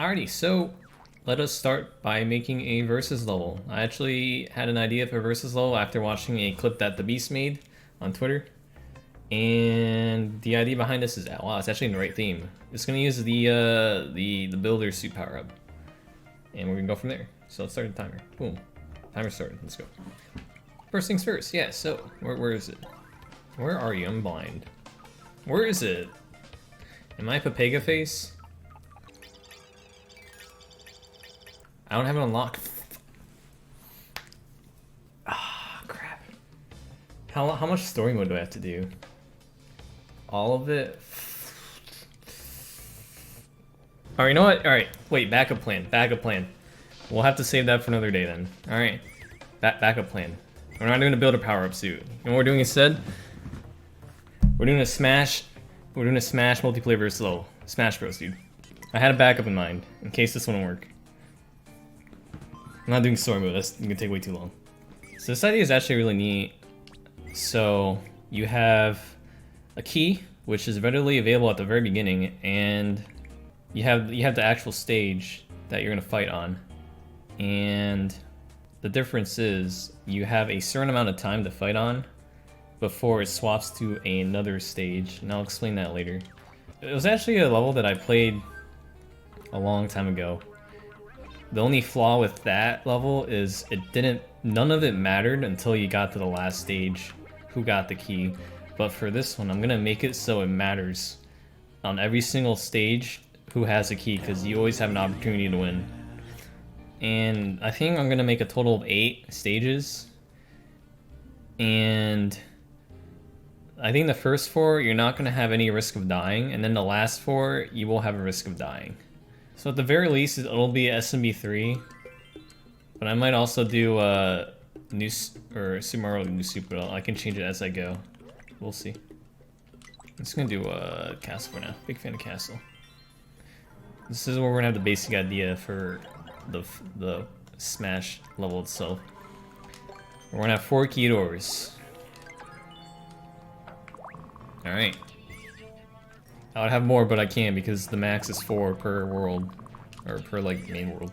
Alrighty, so let us start by making a versus level. I actually had an idea for a versus level after watching a clip that the Beast made on Twitter. And the idea behind this is, wow, it's actually in the right theme. It's gonna use the builder suit power up. And we're gonna go from there. So let's start the timer. Boom. Timer started, let's go. First things first, yeah, so, where is it? Where are you? I'm blind. Where is it? Am I Pepega face? I don't have it unlocked. Ah, crap. How much story mode do I have to do? All of it? Alright, you know what? Alright, wait, backup plan. We'll have to save that for another day then. Alright, backup plan. We're not doing a builder power-up suit. You know what we're doing instead? We're doing a Smash multiplayer versus low. Smash Bros, dude. I had a backup in mind, in case this wouldn't work. I'm not doing story mode, that's gonna take way too long. So this idea is actually really neat. So you have a key, which is readily available at the very beginning, and you have the actual stage that you're gonna fight on. And the difference is you have a certain amount of time to fight on before it swaps to another stage, and I'll explain that later. It was actually a level that I played a long time ago. The only flaw with that level is none of it mattered until you got to the last stage who got the key. But for this one, I'm gonna make it so it matters on every single stage who has a key, because you always have an opportunity to win. And I think I'm gonna make a total of 8 stages. And I think the first 4, you're not gonna have any risk of dying, and then the last 4, you will have a risk of dying. So at the very least, it'll be SMB3, but I might also do Super Mario New Super. I can change it as I go. We'll see. I'm just gonna do Castle for now. Big fan of Castle. This is where we're gonna have the basic idea for the Smash level itself. We're gonna have 4 key doors. All right. I would have more, but I can't because the max is 4 per world, or per like main world.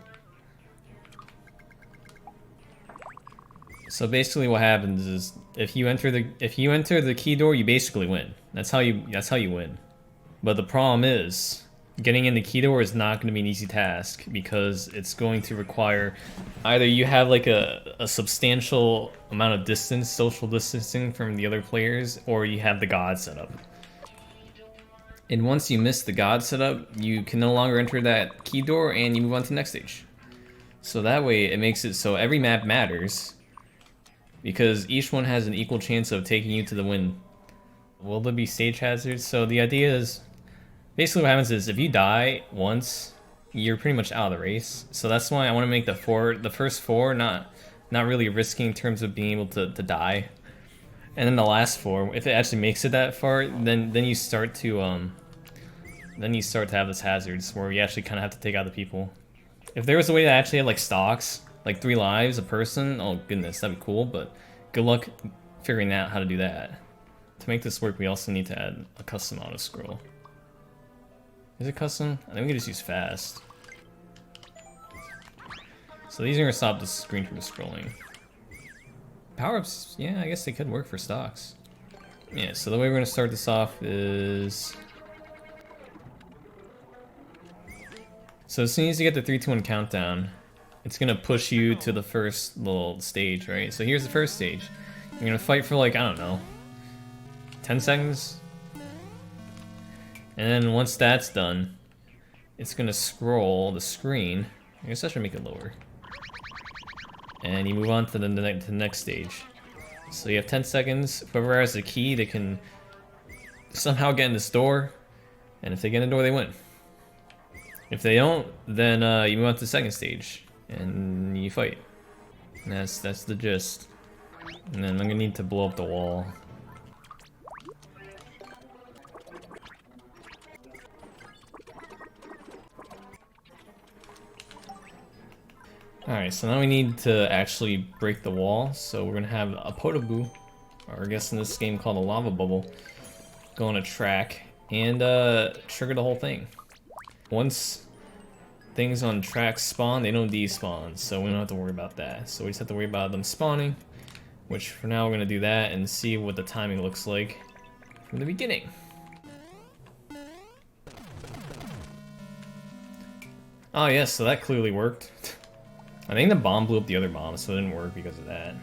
So basically, what happens is if you enter the key door, you basically win. That's how you win. But the problem is getting in the key door is not going to be an easy task, because it's going to require either you have like a substantial amount of distance, social distancing from the other players, or you have the god setup. And once you miss the god setup, you can no longer enter that key door and you move on to the next stage. So that way it makes it so every map matters, because each one has an equal chance of taking you to the win. Will there be stage hazards? So the idea is, basically what happens is if you die once, you're pretty much out of the race. So that's why I want to make the first 4 not really risky in terms of being able to die. And then the last 4, if it actually makes it that far, then you start to have this hazards where you actually kind of have to take out the people. If there was a way to actually have like stocks, like 3 lives a person, oh goodness, that'd be cool, but good luck figuring out how to do that. To make this work, we also need to add a custom auto scroll. Is it custom? I think we can just use fast. So these are gonna stop the screen from scrolling. Power-ups, yeah, I guess they could work for stocks. Yeah, so the way we're gonna start this off is... So as soon as you get the 3, 2, 1 countdown, it's gonna push you to the first little stage, right? So here's the first stage. You're gonna fight for like, I don't know, 10 seconds? And then once that's done, it's gonna scroll the screen. I guess I should make it lower. And you move on to the next stage. So you have 10 seconds. Whoever has the key, they can somehow get in this door. And if they get in the door, they win. If they don't, then you move on to the second stage. And you fight. And that's the gist. And then I'm gonna need to blow up the wall. Alright, so now we need to actually break the wall. So we're gonna have a Potaboo, or I guess in this game called a lava bubble, go on a track and trigger the whole thing. Once things on tracks spawn, they don't despawn, so we don't have to worry about that. So we just have to worry about them spawning, which for now we're gonna do that and see what the timing looks like from the beginning. Oh yes, so that clearly worked. I think the bomb blew up the other bomb, so it didn't work because of that.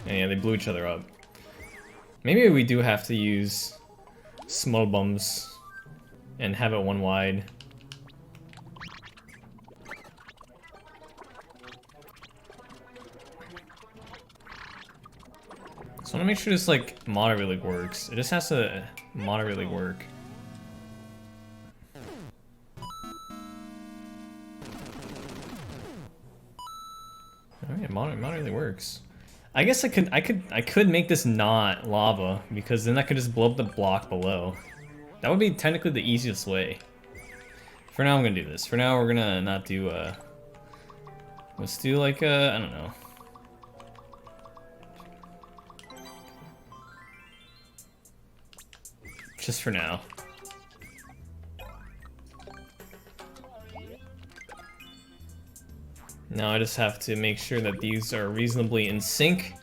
And yeah, they blew each other up. Maybe we do have to use small bombs and have it one wide. So I want to make sure this like moderately works. It just has to moderately work. Alright, moderately works. I guess I could make this not lava, because then I could just blow up the block below. That would be technically the easiest way. For now I'm gonna do this. For now we're gonna not do let's do like I don't know. Just for now. Now I just have to make sure that these are reasonably in sync.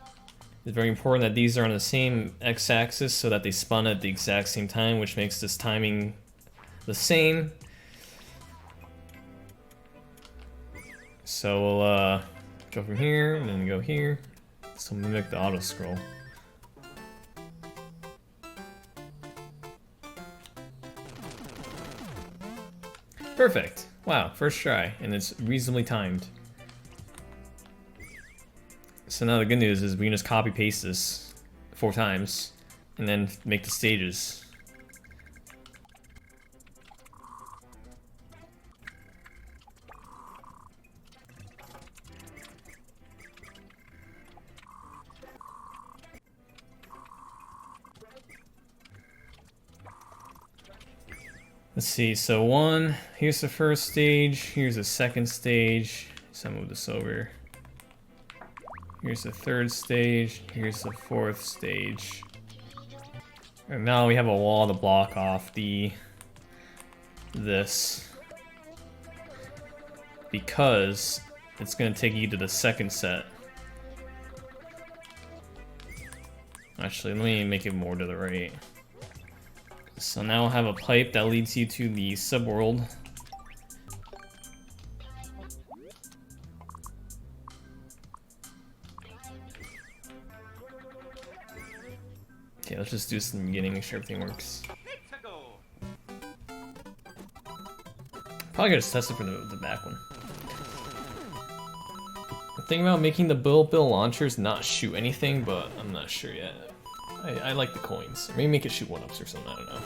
It's very important that these are on the same x-axis so that they spawn at the exact same time, which makes this timing the same. So we'll go from here and then go here. So mimic the auto scroll. Perfect. Wow, first try, and it's reasonably timed. So now the good news is we can just copy paste this 4 times and then make the stages. Let's see, so 1, here's the first stage, here's the second stage, so I'll move this over. Here's the 3rd stage, here's the 4th stage. And now we have a wall to block off this. Because it's gonna take you to the 2nd set. Actually, let me make it more to the right. So now we'll have a pipe that leads you to the subworld. Okay, let's just do this in the beginning, make sure everything works. Probably gonna just test it for the back one. I'm thinking about making the Bill launchers not shoot anything, but I'm not sure yet. I like the coins. Maybe make it shoot 1-ups or something, I don't know.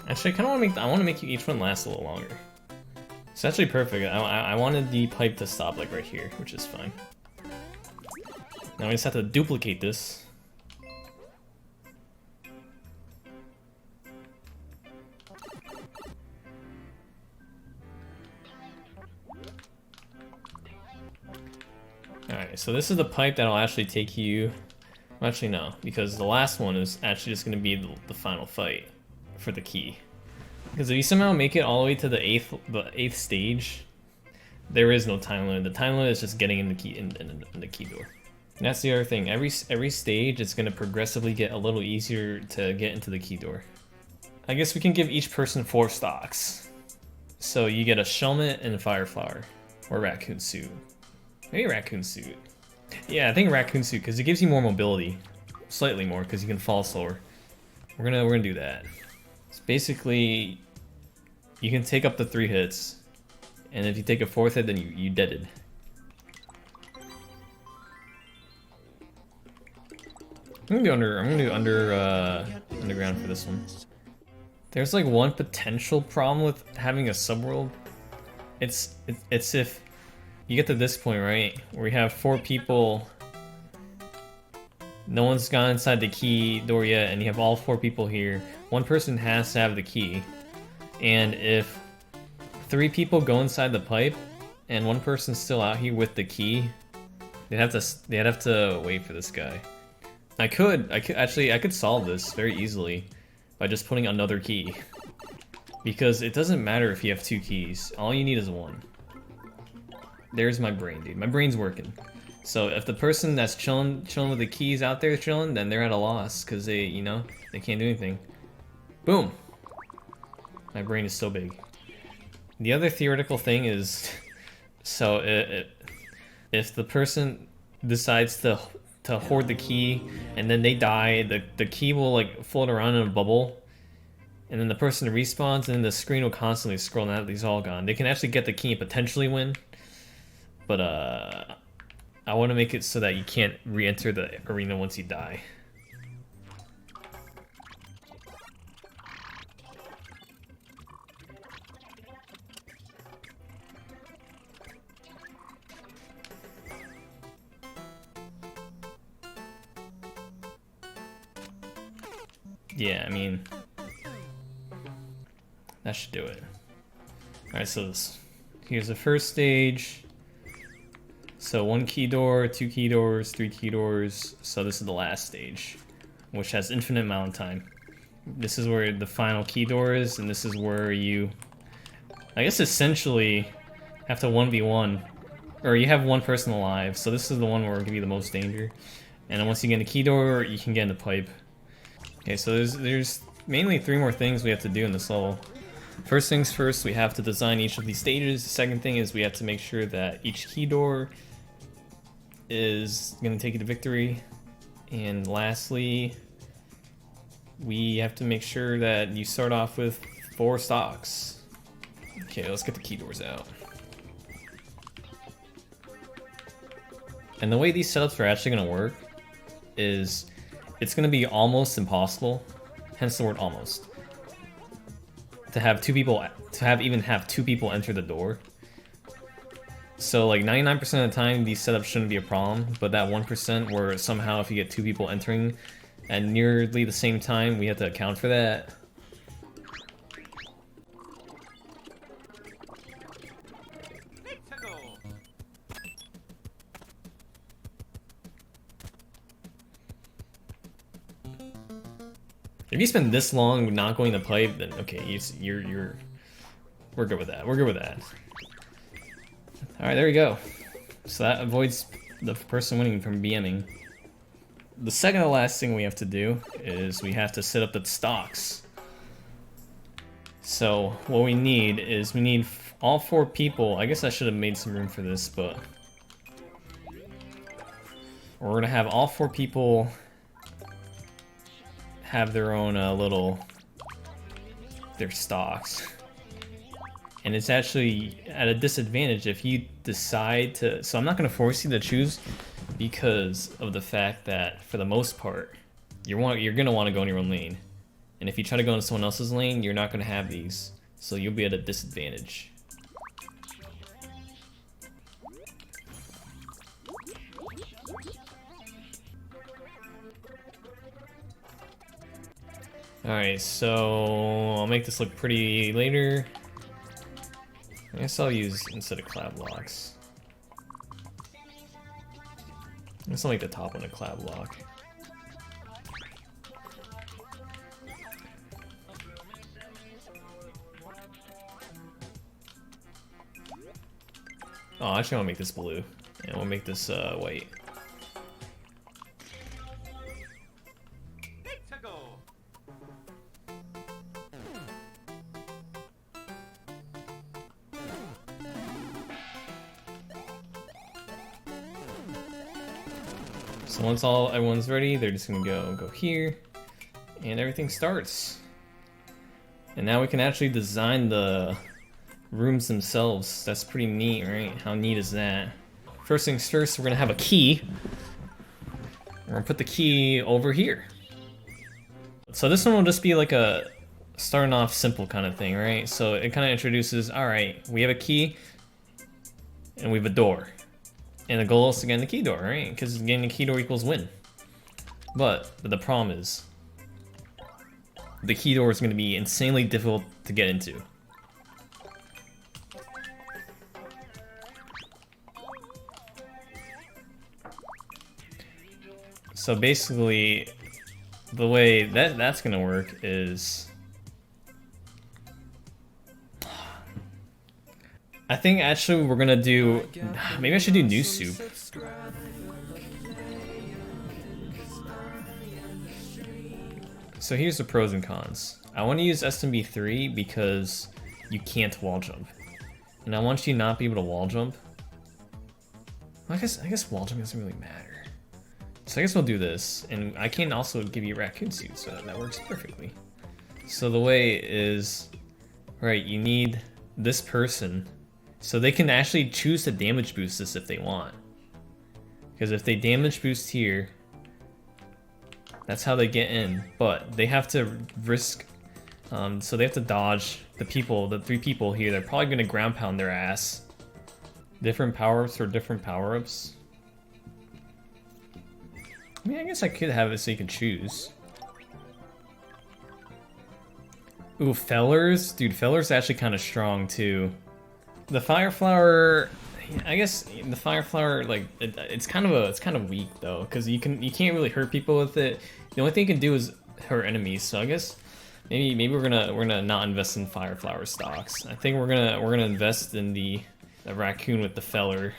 Actually, I kind of want to make each one last a little longer. It's actually perfect. I wanted the pipe to stop like right here, which is fine. Now we just have to duplicate this. Alright, so this is the pipe that'll actually take you... Well, actually no, because the last one is actually just going to be the final fight for the key. Because if you somehow make it all the way to the 8th stage, there is no time limit. The time limit is just getting in the key in the key door. And that's the other thing. Every stage, it's going to progressively get a little easier to get into the key door. I guess we can give each person 4 stocks. So you get a Shellmet and a Fire Flower, or Raccoon Suit. Maybe Raccoon Suit. Yeah, I think Raccoon Suit because it gives you more mobility, slightly more because you can fall slower. We're gonna do that. It's basically you can take up to 3 hits, and if you take a 4th hit, then you deaded. I'm gonna do underground for this one. There's like one potential problem with having a subworld. It's if you get to this point, right, where we have 4 people, no one's gone inside the key door yet, and you have all 4 people here. One person has to have the key, and if 3 people go inside the pipe, and 1 person's still out here with the key, they'd have to wait for this guy. I could solve this very easily by just putting another key. Because it doesn't matter if you have 2 keys, all you need is 1. There's my brain, dude. My brain's working. So if the person that's chilling with the keys out there chilling, then they're at a loss because they, you know, they can't do anything. Boom. My brain is so big. The other theoretical thing is, so if the person decides to hoard the key and then they die, the key will like float around in a bubble, and then the person respawns, and then the screen will constantly scroll now that he's all gone. They can actually get the key and potentially win, but I want to make it so that you can't re-enter the arena once you die. Yeah, I mean, that should do it. Alright, so here's the first stage. So 1 key door, 2 key doors, 3 key doors. So this is the last stage, which has infinite amount of time. This is where the final key door is, and this is where you, I guess, essentially have to 1v1, or you have 1 person alive. So this is the one where it'll give you the most danger. And then once you get in the key door, you can get in the pipe. Okay, so there's mainly 3 more things we have to do in this level. First things first, we have to design each of these stages. The second thing is we have to make sure that each key door is going to take you to victory. And lastly, we have to make sure that you start off with 4 stocks. Okay, let's get the key doors out. And the way these setups are actually going to work is it's going to be almost impossible, hence the word almost, to have 2 people, even have 2 people enter the door. So like 99% of the time these setups shouldn't be a problem, but that 1% where somehow if you get 2 people entering at nearly the same time, we have to account for that. If you spend this long not going to pipe, then okay, we're good with that. We're good with that. All right, there we go. So that avoids the person winning from BMing. The second to last thing we have to do is we have to set up the stocks. So what we need is all 4 people. I guess I should have made some room for this, but we're gonna have all 4 people have their own their stocks. And it's actually at a disadvantage if you decide to, so I'm not going to force you to choose because of the fact that for the most part, you're going to want to go in your own lane. And if you try to go into someone else's lane, you're not going to have these. So you'll be at a disadvantage. Alright, so I'll make this look pretty later. I guess I'll use, instead of clav blocks, I guess I'll make the top one a clav block. Oh, actually I want to make this blue, and we'll make this white. So once everyone's ready, they're just gonna go here, and everything starts. And now we can actually design the rooms themselves. That's pretty neat, right? How neat is that? First things first, we're gonna have a key. We're gonna put the key over here. So this one will just be like a starting off simple kind of thing, right? So it kind of introduces, all right, we have a key and we have a door. And the goal is to get in the key door, right? Because getting the key door equals win. But the problem is, the key door is going to be insanely difficult to get into. So basically, the way that's gonna work is, I think actually we're gonna do, maybe I should do new soup. So here's the pros and cons. I want to use SMB3 because you can't wall jump, and I want you not be able to wall jump. I guess wall jump doesn't really matter. So I guess we'll do this, and I can also give you a raccoon suit, so that works perfectly. So the way is, right, you need this person, so they can actually choose to damage boost this if they want. Because if they damage boost here, that's how they get in, but they have to risk, so they have to dodge the people, the 3 people here. They're probably gonna ground pound their ass. Different power-ups for different power-ups. I mean, I guess I could have it so you can choose. Ooh, Fellers? Dude, Fellers actually kind of strong too. The Fire Flower, I guess the Fire Flower, like, it's kind of weak though, because you can't really hurt people with it. The only thing you can do is hurt enemies. So I guess maybe we're gonna not invest in Fire Flower stocks. I think we're gonna invest in the raccoon with the Feller.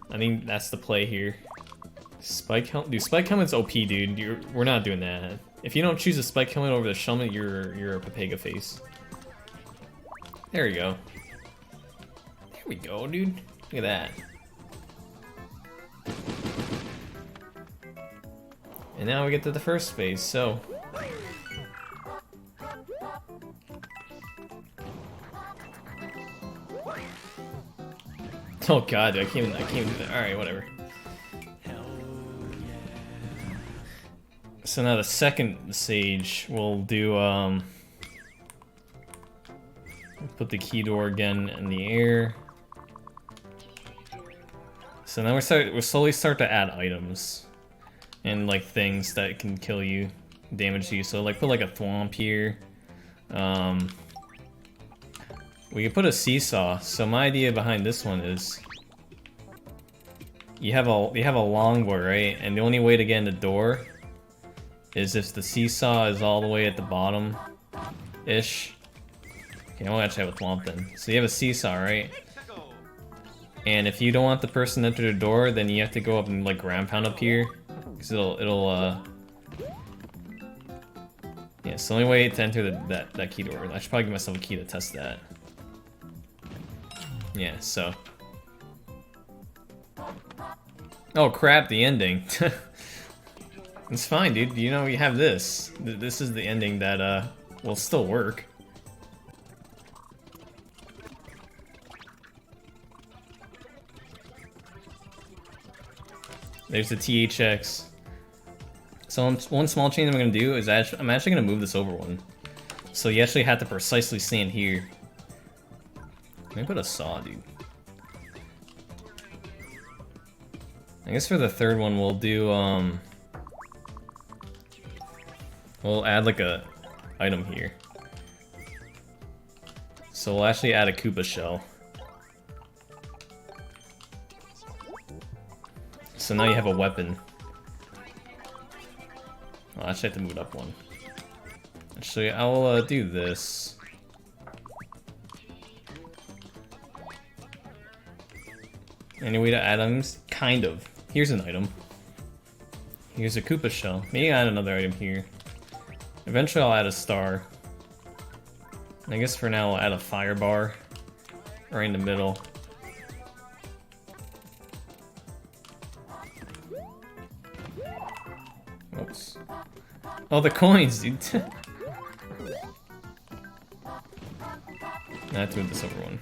I think that's the play here. Spike helmet, dude. Spike helmet's OP, dude. We're not doing that. If you don't choose a spike helmet over the helmet, you're a Papega face. There we go. There we go, dude. Look at that. And now we get to the first phase. So. Oh god, I can't do that. Alright, whatever. So now the second stage, we'll do, put the key door again in the air. So now we'll slowly start to add items. And like things that can kill you, damage you. So like put like a thwomp here. We could put a seesaw. So my idea behind this one is, you have a longbow, right? And the only way to get in the door is if the seesaw is all the way at the bottom ish. Okay, I won't actually have a thwomp then. So you have a seesaw, right? And if you don't want the person to enter the door, then you have to go up and like ground pound up here, because it'll yeah, it's the only way to enter that key door. I should probably give myself a key to test that. Yeah, so. Oh crap, the ending. It's fine, dude. You know, you have this. This is the ending that will still work. There's the THX. So one small change I'm gonna do is I'm actually gonna move this over one. So you actually have to precisely stand here. Let me put a saw, dude. I guess for the third one we'll do we'll add like a item here. So we'll actually add a Koopa shell. So now you have a weapon. I'll actually have to move it up one. Actually, I'll do this. Any way to add items? Kind of. Here's an item. Here's a Koopa shell. Maybe add another item here. Eventually I'll add a star. And I guess for now I'll add a fire bar right in the middle. Oops. Oh, the coins, dude. I have to move this over one.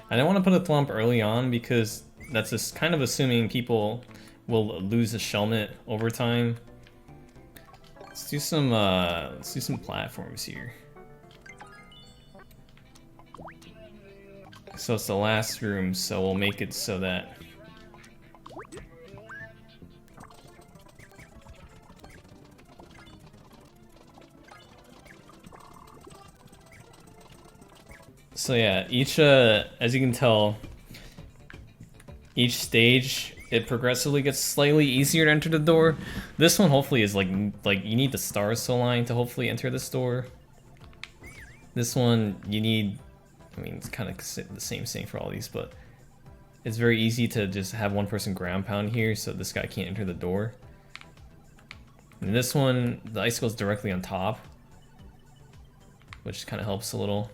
I don't want to put a thwomp early on because that's just kind of assuming people will lose a shellmet over time. Let's do some platforms here. So it's the last room, so we'll make it so that so yeah, each as you can tell, each stage it progressively gets slightly easier to enter the door. This one hopefully is like you need the stars to align to hopefully enter this door. This one you need, I mean it's kind of the same thing for all these, but it's very easy to just have one person ground pound here so this guy can't enter the door. And this one, the icicle's directly on top, which kind of helps a little.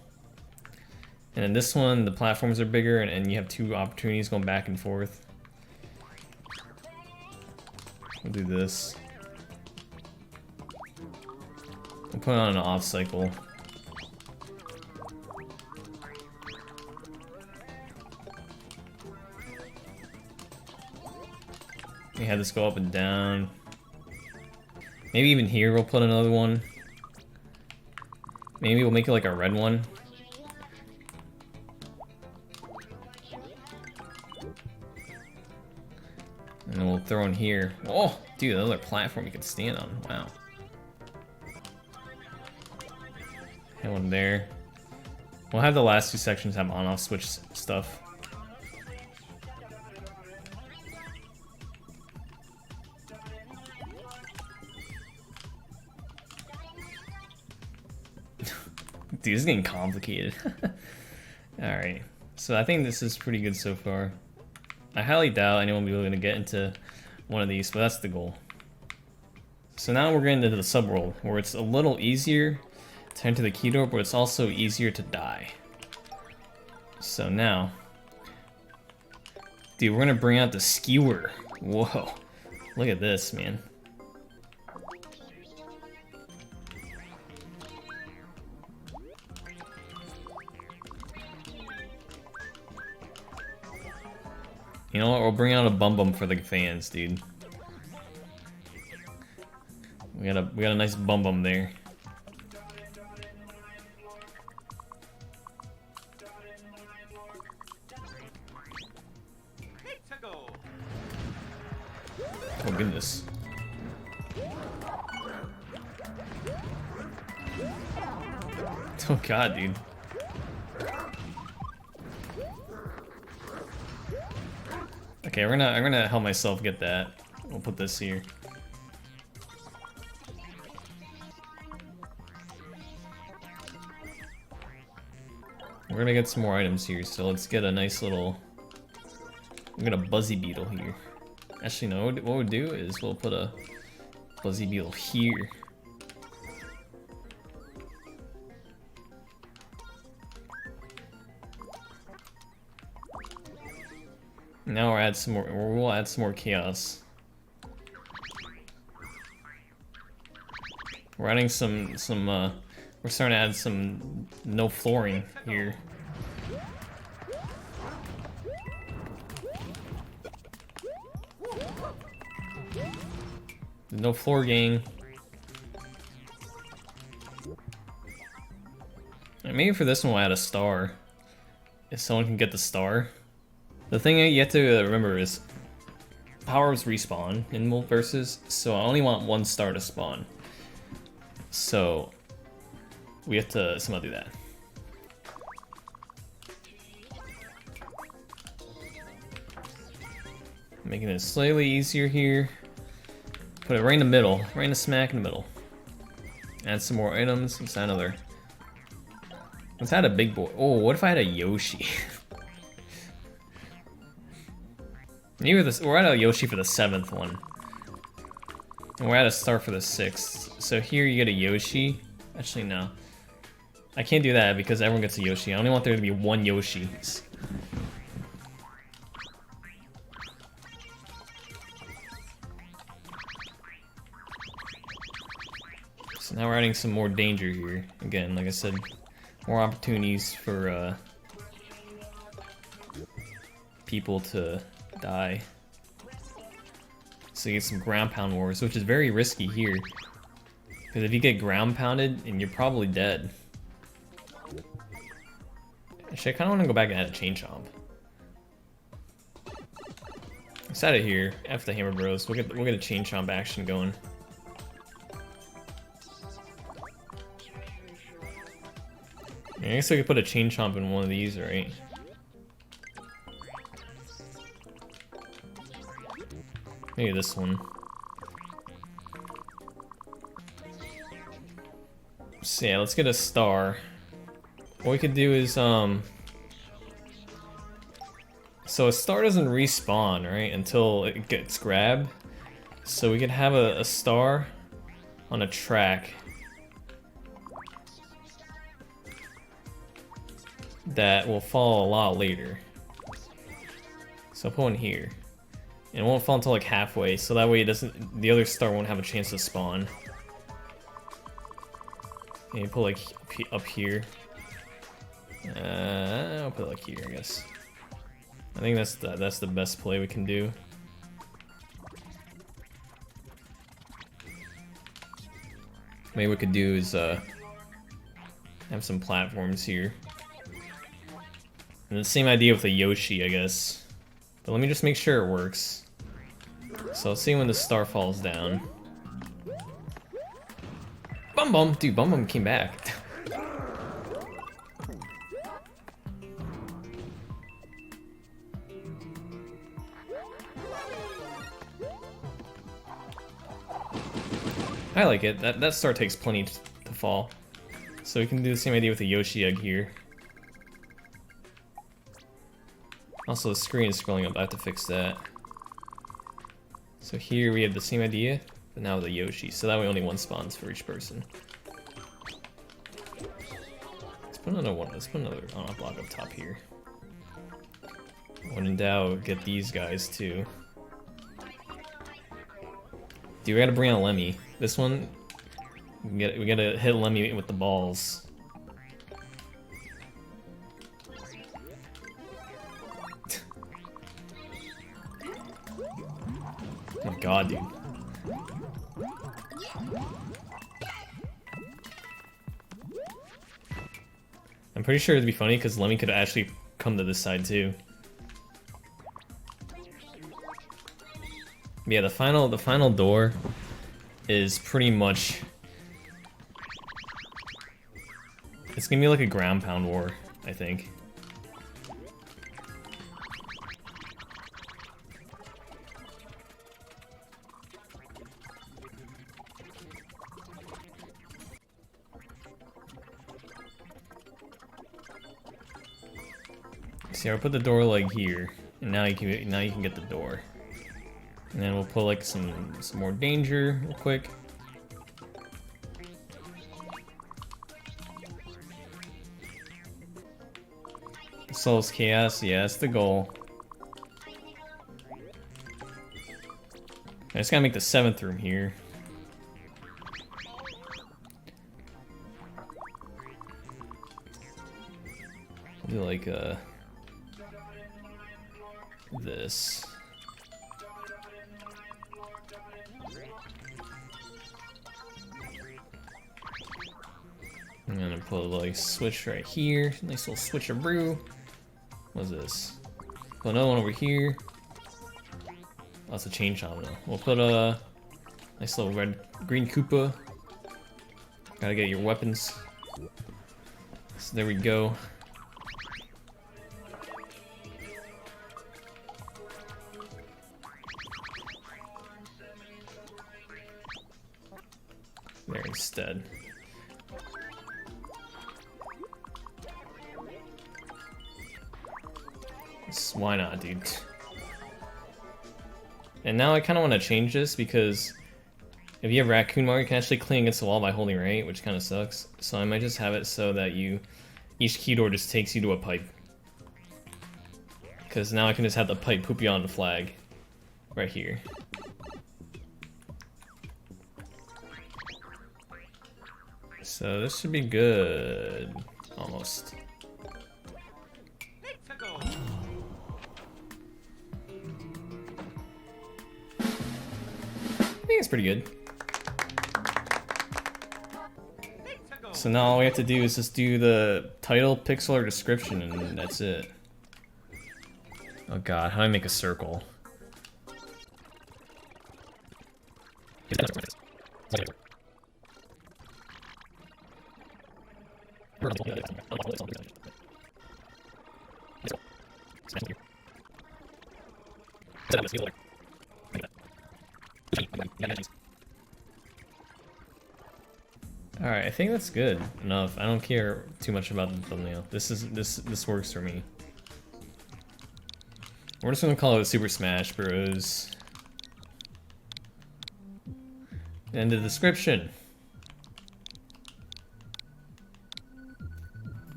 And then this one, the platforms are bigger and you have two opportunities going back and forth. We'll do this. We'll put it on an off cycle. We have this go up and down. Maybe even here we'll put another one. Maybe we'll make it like a red one. And then we'll throw in here. Oh, dude, another platform you can stand on. Wow. Have one there. We'll have the last two sections have on-off switch stuff. Dude, this is getting complicated. Alright, so I think this is pretty good so far. I highly doubt anyone will be able to get into one of these, but that's the goal. So now we're getting into the subworld, where it's a little easier to enter the key door, but it's also easier to die. So now, dude, we're gonna bring out the skewer. Whoa, look at this, man. You know what? We'll bring out a bum bum for the fans, dude. We got a nice bum bum there. Oh goodness. Oh god, dude. Okay, I'm gonna help myself get that. We'll put this here. We're gonna get some more items here, so let's get a nice little... We'll get a buzzy beetle here. Actually, no, what we'll do is we'll put a buzzy beetle here. Now we'll add some more chaos. We're adding we're starting to add some no flooring here. No floor gang. And maybe for this one we'll add a star. If someone can get the star. The thing you have to remember is powers respawn in multiverses, so I only want one star to spawn. So we have to somehow do that. Making it slightly easier here. Put it right in the middle, right in the smack in the middle. Add some more items. Let's add another. Let's add a big boy. Oh, what if I had a Yoshi? Maybe we're at a Yoshi for the 7th one. And we're at a star for the 6th. So here you get a Yoshi. Actually, no. I can't do that because everyone gets a Yoshi. I only want there to be one Yoshi. So now we're adding some more danger here. Again, like I said, more opportunities for people to die. So you get some ground pound wars, which is very risky here. Because if you get ground pounded, and you're probably dead. Actually, I kind of want to go back and add a chain chomp. Let's add it here. After the Hammer Bros, we'll get a chain chomp action going. I guess I could put a chain chomp in one of these, right? Maybe this one. So yeah, let's get a star. What we could do is, so a star doesn't respawn, right, until it gets grabbed. So we could have a star on a track that will fall a lot later. So I'll put one here. And it won't fall until like halfway, so that way it doesn't, the other star won't have a chance to spawn. And you put like up here. I'll put it like here, I guess. I think that's the best play we can do. Maybe what we could do is have some platforms here. And the same idea with the Yoshi, I guess. But let me just make sure it works. So let's see when the star falls down. Bum Bum! Dude, Bum Bum came back. I like it. That star takes plenty to fall. So we can do the same idea with the Yoshi egg here. Also, the screen is scrolling up. I have to fix that. So here we have the same idea, but now with the Yoshi. So that way only one spawns for each person. Let's put another one. Let's put another on a block up top here. When in doubt, get these guys too. Dude, we gotta bring out Lemmy. This one, we gotta hit Lemmy with the balls. Oh god, dude. I'm pretty sure it'd be funny because Lemmy could actually come to this side too. Yeah, the final door is pretty much, it's gonna be like a ground pound war, I think. See, I'll put the door like here, and now you can get the door. And then we'll put like some more danger real quick. Solves chaos, yeah, that's the goal. I just gotta make the 7th room here. Do like this. I'm gonna put a like switch right here. Nice little switcheroo. What's this? Put another one over here. Oh, it's a chain shot though. We'll put a nice little green Koopa. Gotta get your weapons. So there we go. There instead. Why not, dude? And now I kind of want to change this because if you have Raccoon Mario, you can actually cling against the wall by holding right, which kind of sucks. So I might just have it so that each key door just takes you to a pipe. Because now I can just have the pipe poop you on the flag right here. So this should be good, almost. I think it's pretty good. So now all we have to do is just do the title, pixel, or description, and that's it. Oh god, how do I make a circle? Alright, I think that's good enough. I don't care too much about the thumbnail. This works for me. We're just gonna call it Super Smash Bros. And the description.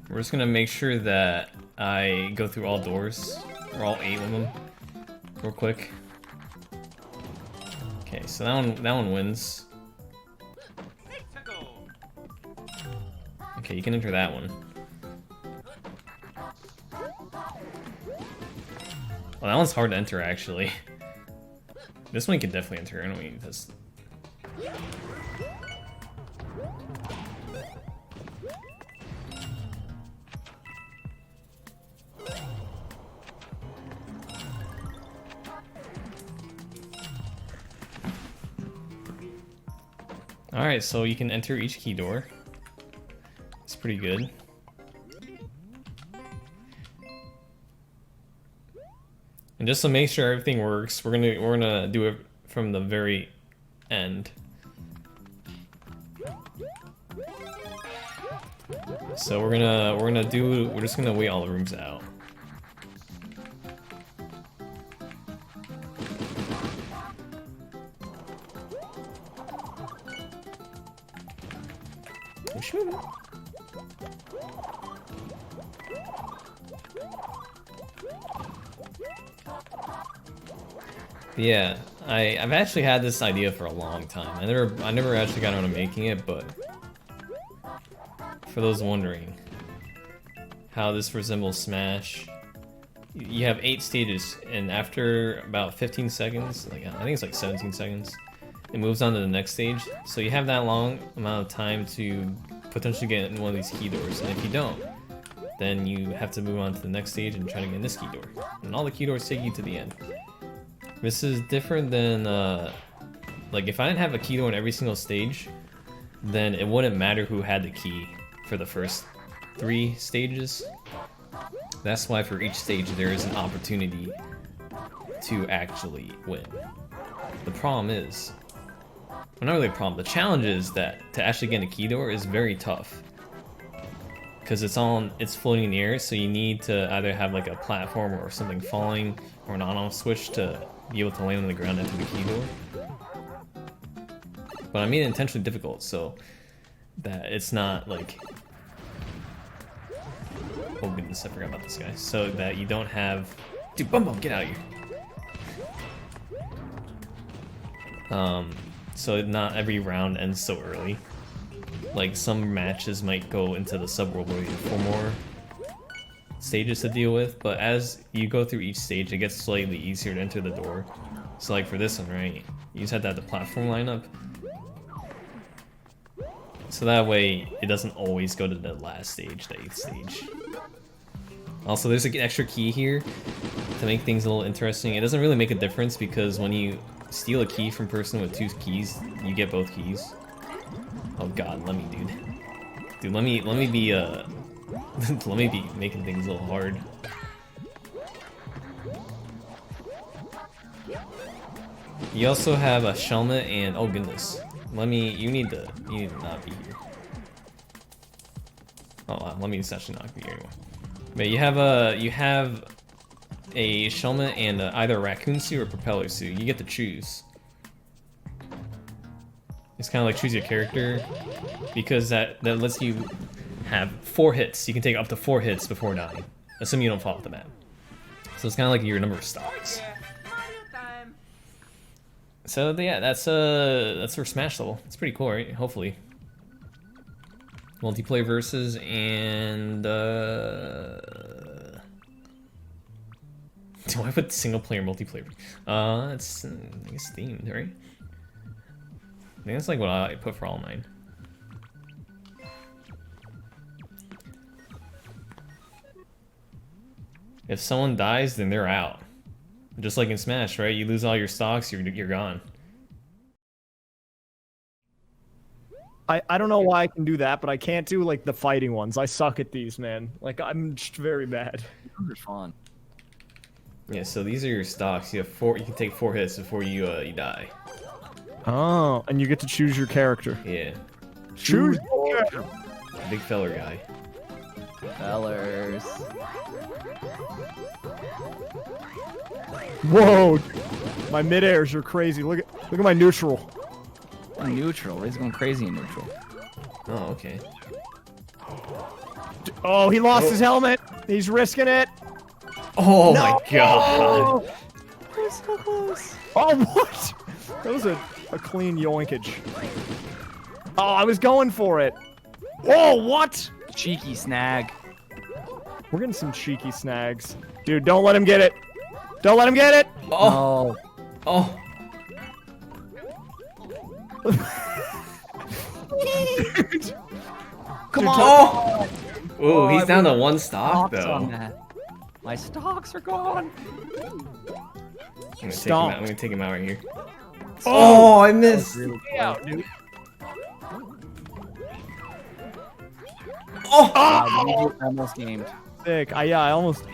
We're just gonna make sure that I go through all doors, or all 8 of them, real quick. Okay, so that one wins. Okay, you can enter that one. Well, that one's hard to enter, actually. This one you can definitely enter. I don't need this. Alright, so you can enter each key door. It's pretty good. And just to make sure everything works, we're gonna do it from the very end. So we're just gonna wait all the rooms out. Yeah, I've actually had this idea for a long time. I never actually got around to making it, but for those wondering how this resembles Smash, you have 8 stages, and after about 15 seconds, like I think it's like 17 seconds, it moves on to the next stage. So you have that long amount of time to potentially get in one of these key doors, and if you don't, then you have to move on to the next stage and try to get in this key door. And all the key doors take you to the end. This is different than, like if I didn't have a key door in every single stage, then it wouldn't matter who had the key for the first 3 stages. That's why for each stage there is an opportunity to actually win. The problem is, well, not really a problem, the challenge is that to actually get a key door is very tough. Because it's floating in the air, so you need to either have like a platform or something falling or an on-off switch to be able to land on the ground into the key door. But I made it intentionally difficult so that it's not like... Oh goodness, I forgot about this guy. So that you don't have... Dude, Bum, get out of here. So not every round ends so early. Like some matches might go into the subworld where you have 4 more stages to deal with, but as you go through each stage, it gets slightly easier to enter the door. So like for this one, right, you just have to have the platform line up. So that way, it doesn't always go to the last stage, the 8th stage. Also, there's an extra key here to make things a little interesting. It doesn't really make a difference because when you steal a key from a person with 2 keys, you get both keys. Oh god, let me, dude. Dude, let me be, let me be making things a little hard. You also have a Shelmet and, oh goodness. You need to not be here. Oh wow, let me just actually not be here anymore. But you have a Shelmet and either a raccoon suit or a propeller suit. You get to choose. It's kind of like choose your character, because that lets you have 4 hits. You can take up to 4 hits before dying, assuming you don't fall off the map. So it's kind of like your number of stocks. So yeah, that's for Smash level. It's pretty cool, right? Hopefully. Multiplayer versus and do I put single player multiplayer? It's I guess themed, right? I think that's like what I put for all mine. If someone dies, then they're out. Just like in Smash, right? You lose all your stocks, you're gone. I don't know why I can do that, but I can't do like the fighting ones. I suck at these, man. Like I'm just very bad. They're fun. Yeah, so these are your stocks. You have 4. You can take 4 hits before you die. Oh, and you get to choose your character. Yeah. Choose. Big feller guy. Fellers. Whoa! My mid-airs are crazy. Look at my neutral. Neutral. He's going crazy in neutral. Oh, okay. Oh, he lost his helmet. He's risking it. Oh my god. We're so close. Oh, what? That was a clean yoinkage. Oh, I was going for it. Oh, what? Cheeky snag. We're getting some cheeky snags. Dude, don't let him get it. Don't let him get it. Oh. Oh. Come on. Oh. Ooh, Oh, he's I down to put one stock Stocks on though. that. My stocks are gone. I'm Stomp. gonna take him out right here. Oh, I missed. Really Yeah, dude. Oh. Wow, almost gamed. Sick. Yeah, I almost.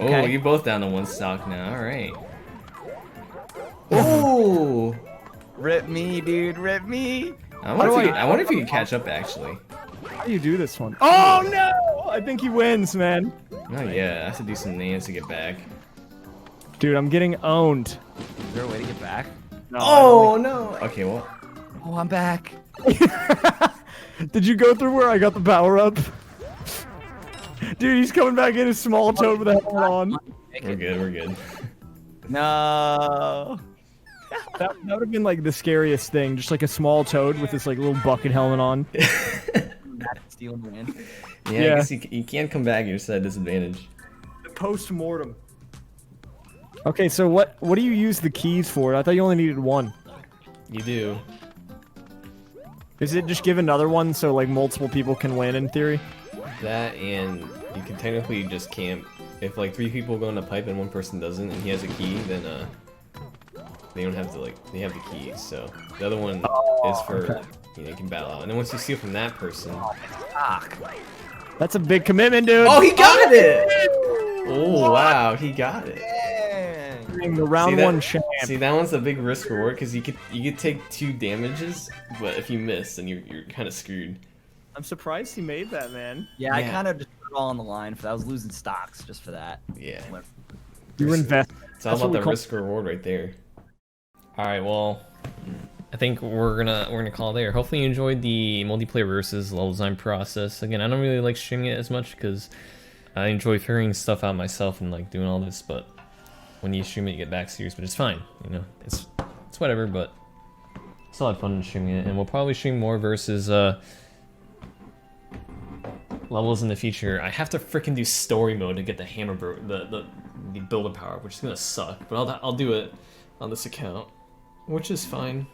Oh, Okay. you both down to one stock now. All right. Oh. Rip me, dude. Rip me. I wonder if you can catch up actually. How do you do this one? Oh no! I think he wins, man. Oh yeah, I have to do some names to get back. Dude, I'm getting owned. Is there a way to get back? No, Oh no. Okay, well. Oh, I'm back. Did you go through where I got the power up? Dude, he's coming back in a small toad with a helmet on. We're good. We're good. No. That would have been like the scariest thing, just like a small toad with this like little bucket helmet on. Stealing the win. Yeah, I guess you can't come back. You're just at a disadvantage. Post-mortem. Okay, so what do you use the keys for? I thought you only needed one. You do. Is it just give another one so like multiple people can win in theory? That and you can technically just camp. If like 3 people go in a pipe and one person doesn't and he has a key, then they don't have to they have the keys. So the other one is for you can battle out. And then once you steal from that person. Fuck. That's a big commitment, dude. Oh, he got it! Oh wow, he got it. The round one champ. See, that one's a big risk reward because you could take 2 damages, but if you miss, then you're kind of screwed. I'm surprised he made that, man. Yeah, I Yeah. kind of just put it all on the line for that. I was losing stocks just for that. Yeah. You invested. It's all about the risk reward right there. All right, well, I think we're gonna call it there. Hopefully you enjoyed the multiplayer versus level design process. Again, I don't really like streaming it as much because I enjoy figuring stuff out myself and like doing all this. But when you stream it, you get back serious. But it's fine, you know. It's whatever. But still had fun streaming it, and we'll probably stream more versus levels in the future. I have to freaking do story mode to get the hammer the builder power, which is gonna suck. But I'll do it on this account, which is fine.